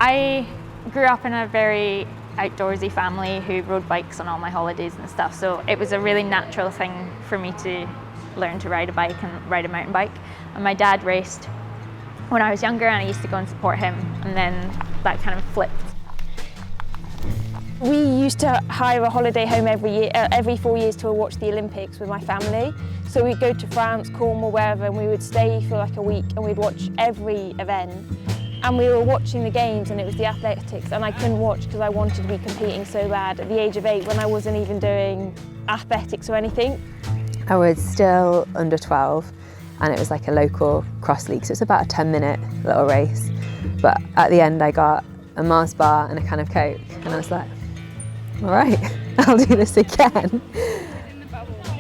I grew up in a very outdoorsy family who rode bikes on all my holidays and stuff, so it was a really natural thing for me to learn to ride a bike and ride a mountain bike. And my dad raced when I was younger and I used to go and support him, and then that kind of flipped. We used to hire a holiday home every 4 years to watch the Olympics with my family. So we'd go to France, Cornwall, wherever, and we would stay for like a week and we'd watch every event. And we were watching the games and it was the athletics, and I couldn't watch because I wanted to be competing so bad at the age of 8 when I wasn't even doing athletics or anything. I was still under 12 and it was like a local cross league, so it's about a 10-minute little race. But at the end I got a Mars bar and a can of Coke and I was like, all right, I'll do this again.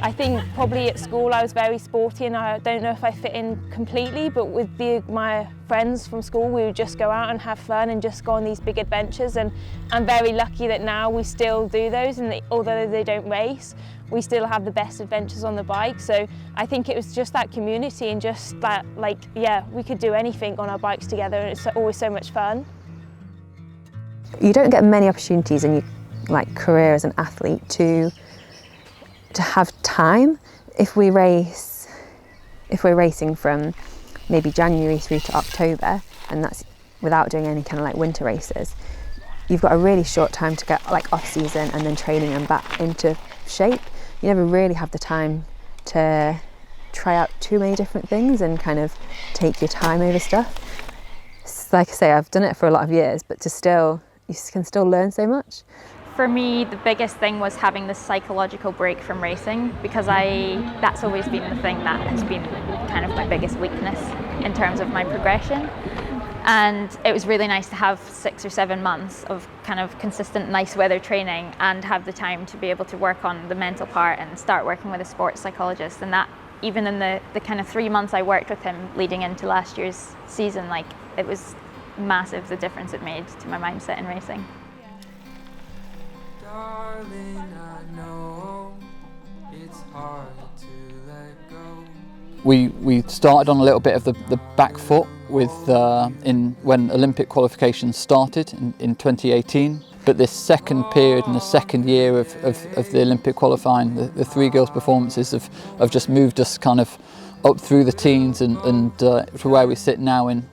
I think probably at school I was very sporty and I don't know if I fit in completely, but with my friends from school we would just go out and have fun and just go on these big adventures, and I'm very lucky that now we still do those, and although they don't race, we still have the best adventures on the bike. So I think it was just that community and just that, like, yeah, we could do anything on our bikes together and it's always so much fun. You don't get many opportunities in your career as an athlete to have time. If we're racing from maybe January through to October, and that's without doing any kind of winter races, you've got a really short time to get off season and then training and back into shape. You never really have the time to try out too many different things and kind of take your time over stuff. Like I say, I've done it for a lot of years, but you can still learn so much. For me, the biggest thing was having this psychological break from racing, because that's always been the thing that has been kind of my biggest weakness in terms of my progression. And it was really nice to have 6 or 7 months of kind of consistent nice weather training and have the time to be able to work on the mental part and start working with a sports psychologist. And that, even in the kind of 3 months I worked with him leading into last year's season, it was massive, the difference it made to my mindset in racing. Darling, I know it's hard to let go. We started on a little bit of the back foot with when Olympic qualifications started in 2018. But this second period and the second year of the Olympic qualifying, the 3 girls' performances have just moved us kind of up through the teens and to where we sit now in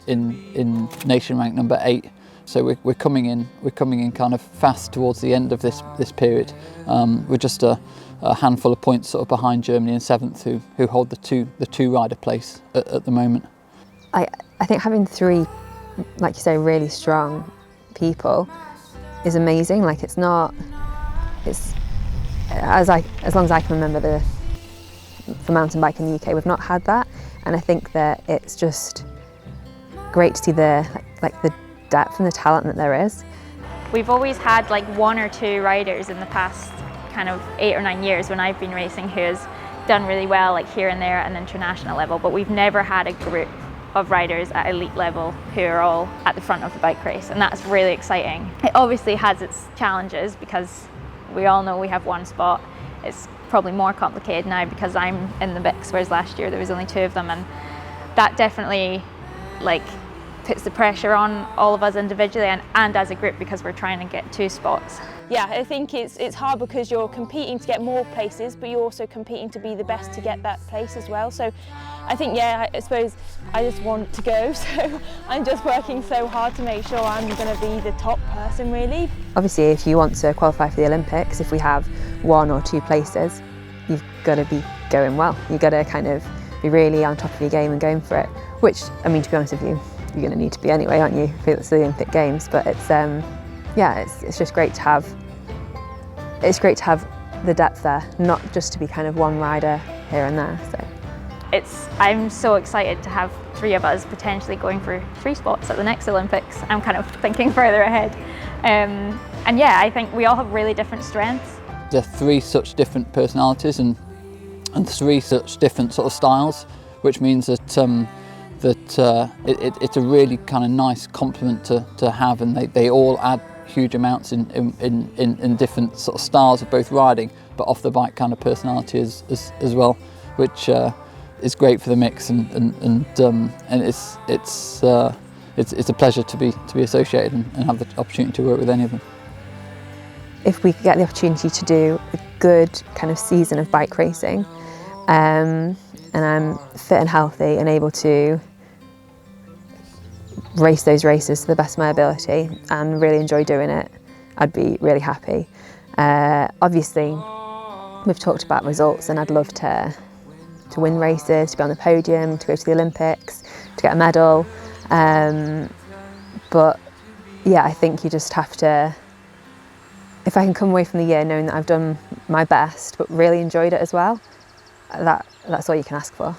nation rank number 8. So we're coming in kind of fast towards the end of this period. We're just a handful of points sort of behind Germany in 7th, who hold the two rider place at the moment. I think having 3, like you say, really strong people is amazing. As long as I can remember, for mountain bike in the UK, we've not had that, and I think that it's just great to see the depth and the talent that there is. We've always had 1 or 2 riders in the past kind of 8 or 9 years when I've been racing who has done really well, here and there at an international level, but we've never had a group of riders at elite level who are all at the front of the bike race, and that's really exciting. It obviously has its challenges because we all know we have 1 spot. It's probably more complicated now because I'm in the mix, whereas last year there was only 2 of them, and that definitely puts the pressure on all of us individually and as a group, because we're trying to get 2 spots. Yeah, I think it's hard because you're competing to get more places, but you're also competing to be the best to get that place as well. So I think, yeah, I suppose I just want to go, so I'm just working so hard to make sure I'm going to be the top person, really. Obviously, if you want to qualify for the Olympics, if we have 1 or 2 places, you've got to be going well. You've got to kind of be really on top of your game and going for it, which, I mean, to be honest with you, you're going to need to be anyway, aren't you, for the Olympic Games? But it's just great to have. It's great to have the depth there, not just to be kind of 1 rider here and there. So I'm so excited to have 3 of us potentially going for 3 spots at the next Olympics. I'm kind of thinking further ahead, and yeah, I think we all have really different strengths. There are 3 such different personalities and 3 such different sort of styles, which means that it's a really kind of nice complement to have, and they all add huge amounts in different sort of styles of both riding, but off the bike kind of personality as well, which is great for the mix, and it's it's a pleasure to be associated and have the opportunity to work with any of them. If we could get the opportunity to do a good kind of season of bike racing, and I'm fit and healthy and able to race those races to the best of my ability and really enjoy doing it, I'd be really happy. Obviously, we've talked about results, and I'd love to win races, to be on the podium, to go to the Olympics, to get a medal. But yeah, I think you just have to, if I can come away from the year knowing that I've done my best but really enjoyed it as well, that's all you can ask for.